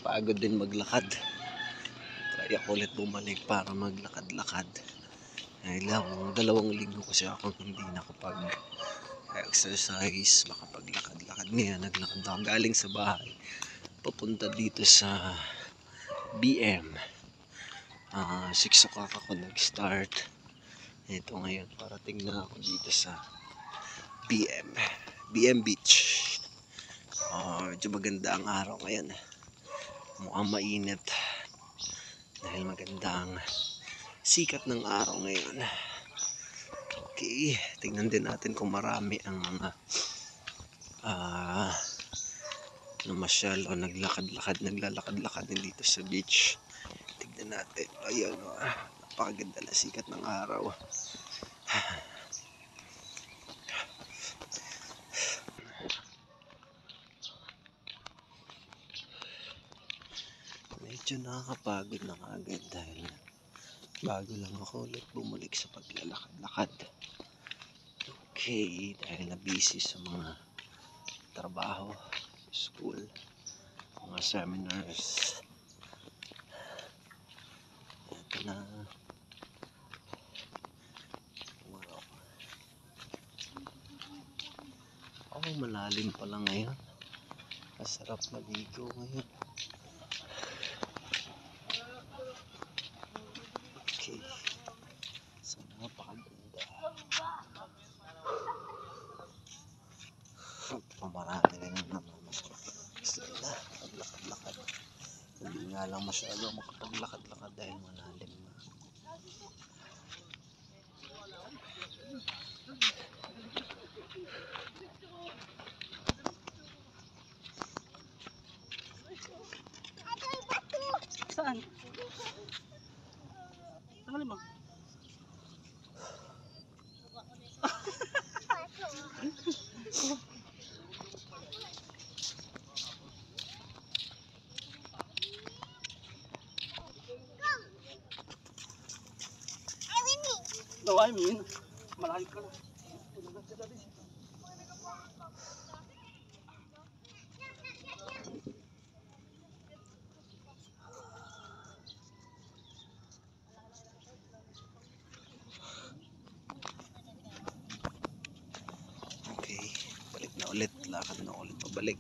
Nakakapagod din maglakad. Try ako ulit bumalik para maglakad-lakad. Dahil lang, 2 linggo kasi ako hindi nakapag-exercise, makapaglakad-lakad. Ngayon, naglakad ako galing sa bahay. Papunta dito sa BM. 6 o'clock ako nag-start. Ito ngayon, parating na ako dito sa BM Beach. Medyo maganda ang araw ngayon. Mukhang mainit dahil magandang sikat ng araw ngayon. Okay, tingnan din natin kung marami ang mga namasyal o naglalakad-lakad din dito sa beach. Tignan natin. Ayun, napakaganda na sikat ng araw. Medyo nakakapagod na kagad dahil bago lang ako ulit bumalik sa paglalakad-lakad. Okay, dahil na busy sa mga trabaho, school, mga seminars. Ito na. Wow. Malalim pala ngayon. Masarap maligo ngayon. Okay. So, napakaganda. Marami rin naman. Sila, paglakad-lakad. Hindi nga lang masyado makapaglakad-lakad dahil malalim na. Saan? Tangali mo. No, I mean, malayo ka na. Okay, balik na ulit. Lakad na ulit pabalik.